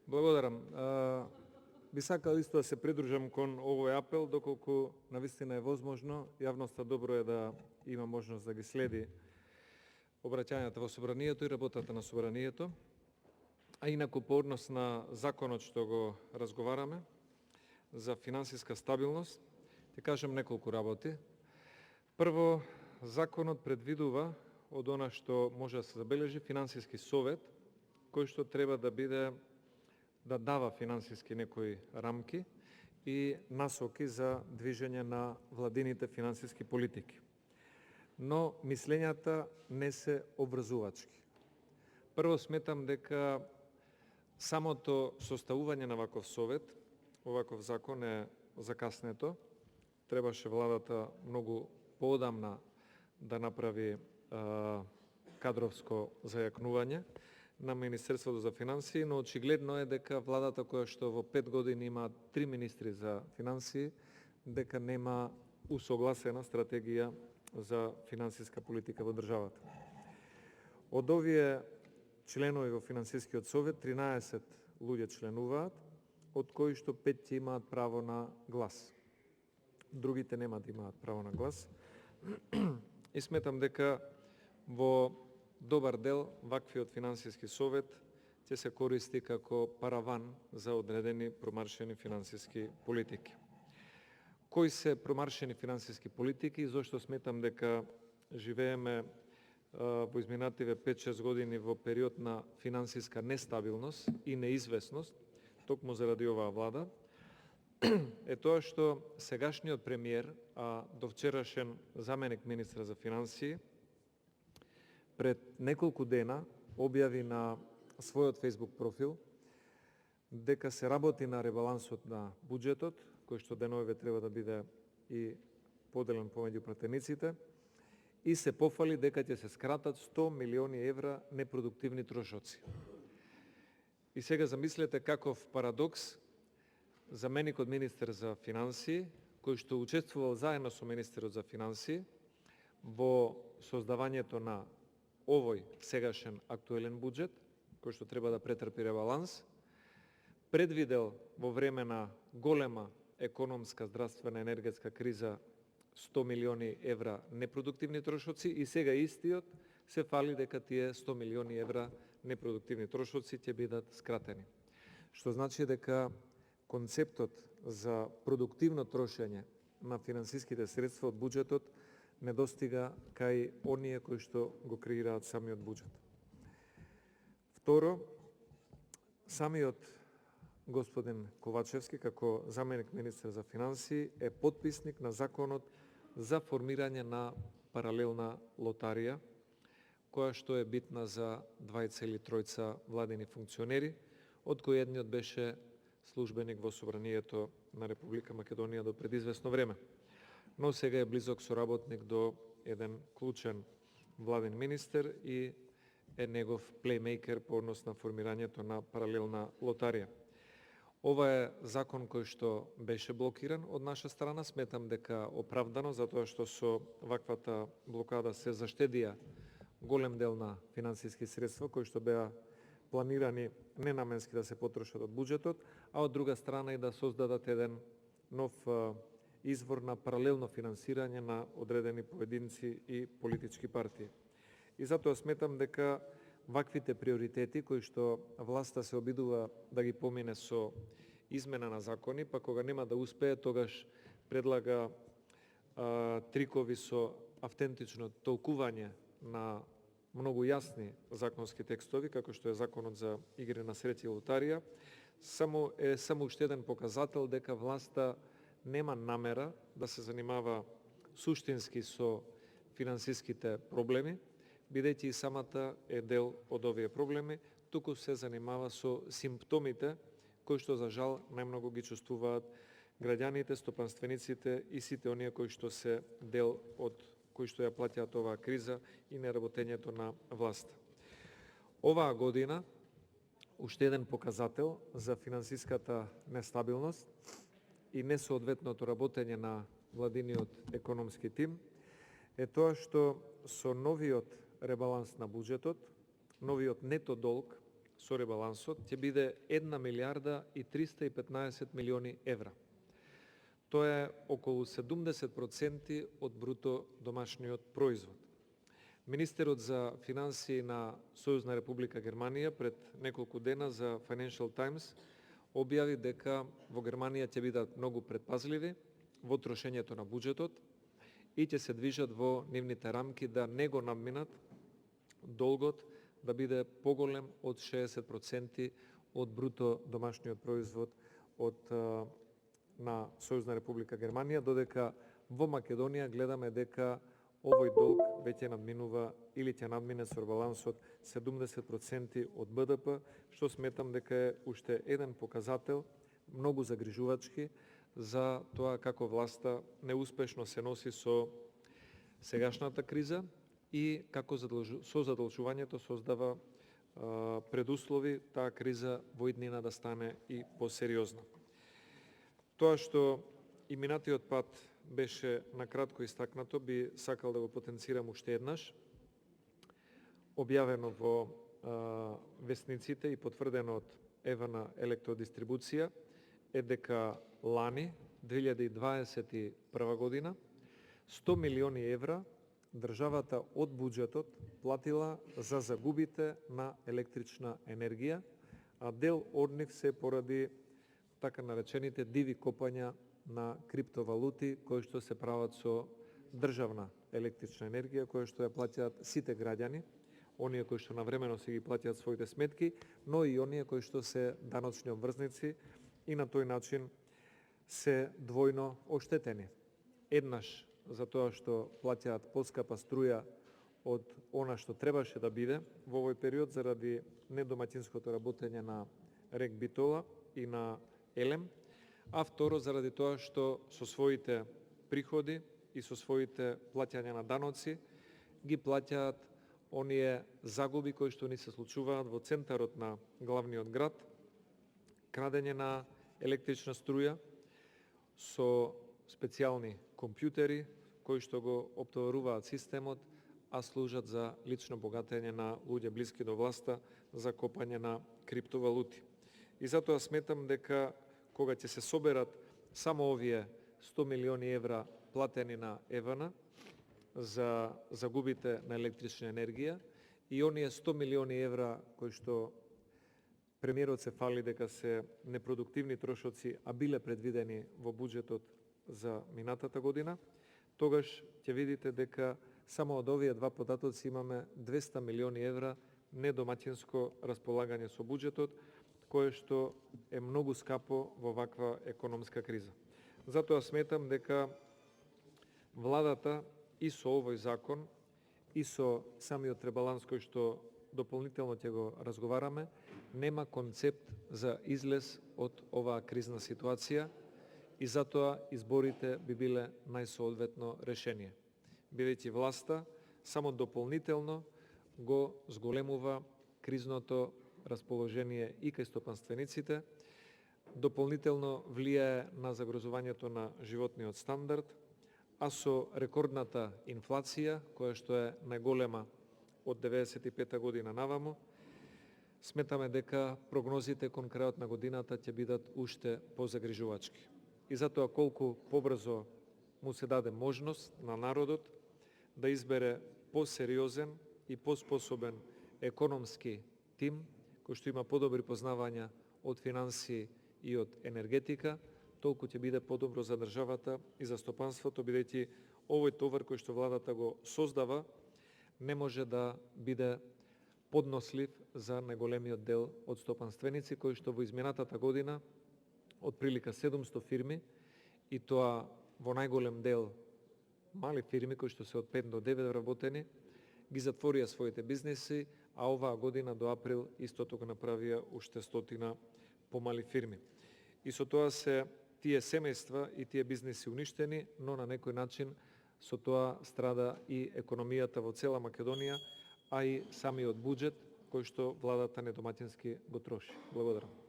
Благодарам. Би сакал исто да се придружам кон овој апел, доколку навистина е возможно, јавноста добро е да има можност да ги следи обраќањата во собранието и работата на собранието, а инаку по однос на законот што го разговараме за финансиска стабилност, ќе кажам неколку работи. Прво, законот предвидува од она што може да се забележи финансиски совет, кој што треба да биде да дава финансиски некои рамки и насоки за движење на владините финансиски политики. Но мислењата не се обврзувачки. Прво сметам дека самото составување на ваков совет, оваков закон е закаснето. Требаше владата многу поодамна да направи кадровско зајакнување на Министерството за финансии, но очигледно е дека владата која што во 5 години има 3 министри за финансии, дека нема усогласена стратегија за финансиска политика во државата. Од овие членови во финансискиот совет 13 луѓе членуваат, од кои што 5 имаат право на глас. Другите нема да имаат право на глас. И сметам дека во добар дел ваквиот финансиски совет ќе се користи како параван за одредени промаршени финансиски политики. Кои се промаршени финансиски политики и зошто сметам дека живееме во изминативе 5-6 години во период на финансиска нестабилност и неизвестност, токму заради оваа влада, е тоа што сегашниот премиер, а довчерашен заменик министра за финансии, пред неколку дена објави на својот Facebook профил дека се работи на ребалансот на буџетот, кој што деновиве треба да биде и поделен помеѓу пратениците, и се пофали дека ќе се скратат 100 милиони евра непродуктивни трошоци. И сега замислете каков парадокс, заменикот министер за финансии, кој што учествувал заедно со министерот за финансии во создавањето на овој сегашен актуелен буџет, кој што треба да претрпи ребаланс, предвидел во време на голема економска, здравствена, енергетска криза 100 милиони евра непродуктивни трошоци и сега истиот се фали дека тие 100 милиони евра непродуктивни трошоци ќе бидат скратени. Што значи дека концептот за продуктивно трошење на финансиските средства од буџетот не достига кај оние кои што го креираат самиот буџет. Второ, самиот господин Ковачевски, како заменик министер за финансии, е потписник на законот за формирање на паралелна лотарија, која што е битна за 2,3 владини функционери, од кои едниот беше службеник во собранието на Република Македонија до пред известно време. Но сега е близок соработник до еден клучен владин министер и е негов плеймейкер по однос на формирањето на паралелна лотарија. Ова е закон кој што беше блокиран од наша страна, сметам дека оправдано, затоа што со ваквата блокада се заштедија голем дел на финансиски средства кои што беа планирани ненаменски да се потрошат од буџетот, а од друга страна и да создадат еден нов извор на паралелно финансирање на одредени поединци и политички партии. И затоа сметам дека ваквите приоритети кои што власта се обидува да ги помине со измена на закони, па кога нема да успее, тогаш предлага трикови со автентично толкување на многу јасни законски текстови, како што е законот за игри на среќа и лотарија, само уште еден показател дека власта нема намера да се занимава суштински со финансиските проблеми, бидејќи и самата е дел од овие проблеми, туку се занимава со симптомите кои што за жал најмногу ги чувствуваат граѓаните, стопанствениците и сите оние кои што се дел од кои што ја плаќаат оваа криза и неработењето на власта. Оваа година уште еден показател за финансиската нестабилност и несоодветното работење на владиниот економски тим е тоа што со новиот ребаланс на буџетот, новиот нето долг со ребалансот ќе биде 1 милиарда и 315 милиони евра. Тоа е околу 70% од бруто домашниот производ. Министерот за финансии на Сојузна Република Германија пред неколку дена за Financial Times објави дека во Германија ќе бидат многу предпазливи во трошењето на буџетот и ќе се движат во нивните рамки да не го надминат долгот да биде поголем од 60% од бруто домашниот производ на Сојузна Република Германија, додека во Македонија гледаме дека овој долг веќе надминува или ќе надмине со ребалансот 70% од БДП, што сметам дека е уште еден показател многу загрижувачки за тоа како власта неуспешно се носи со сегашната криза и како со задолжувањето создава предуслови таа криза во иднина да стане и посериозна. Тоа што и минатиот пат беше накратко истакнато, би сакал да го потенцирам уште еднаш. Објавено во весниците и потврдено од ЕВН Електродистрибуција е дека лани, 2021 година, 100 милиони евра државата од буџетот платила за загубите на електрична енергија, а дел од нив се поради така наречените диви копања на криптовалути кои што се прават со државна електрична енергија, која што ја плаќаат сите граѓани, оние кои што навремено си ги плаќаат своите сметки, но и оние кои што се даночни обврзници и на тој начин се двојно оштетени. Еднаш за тоа што плаќаат поскапа струја од она што требаше да биде во овој период заради недомаќинското работење на РЕК Битола и на Елем, а второ заради тоа што со своите приходи и со своите плаќања на даноци ги плаќаат оние загуби кои што ни се случуваат во центарот на главниот град, крадење на електрична струја со специјални компјутери кои што го оптоваруваат системот, а служат за лично богатење на луѓе блиски до власта за копање на криптовалути. И затоа сметам дека кога ќе се соберат само овие 100 милиони евра платени на ЕВН за загубите на електрична енергија и оние 100 милиони евра кои што премиерот се фали дека се непродуктивни трошоци, а биле предвидени во буџетот за минатата година, тогаш ќе видите дека само од овие два податоци имаме 200 милиони евра недомаќинско располагање со буџетот, кое што е многу скапо во ваква економска криза. Затоа сметам дека владата и со овој закон и со самиот ребаланс кој што дополнително ќе го разговараме, нема концепт за излез од оваа кризна ситуација и затоа изборите би биле најсоодветно решение. Бидејќи власта само дополнително го зголемува кризното расположение и кај стопанствениците, дополнително влијае на загрозувањето на животниот стандард, а со рекордната инфлација, која што е најголема од 95 година наваму, сметаме дека прогнозите кон крајот на годината ќе бидат уште позагрижувачки. И затоа колку побрзо му се даде можност на народот да избере посериозен и поспособен економски тим, кој што има подобри познавања од финансии и од енергетика, толку ќе биде подобро за државата и за стопанството, бидејќи овој товар кој што владата го создава не може да биде поднослив за најголемиот дел од стопанственици кои што во изминатата година од прилика 700 фирми, и тоа во најголем дел мали фирми кои што се од 5 до 9 вработени, ги затворија своите бизнеси, а оваа година до април истото го направија уште стотина помали фирми. И со тоа се тие семејства и тие бизнеси уништени, но на некој начин со тоа страда и економијата во цела Македонија, а и самиот буџет кој што владата недомаќински го троши. Благодарам.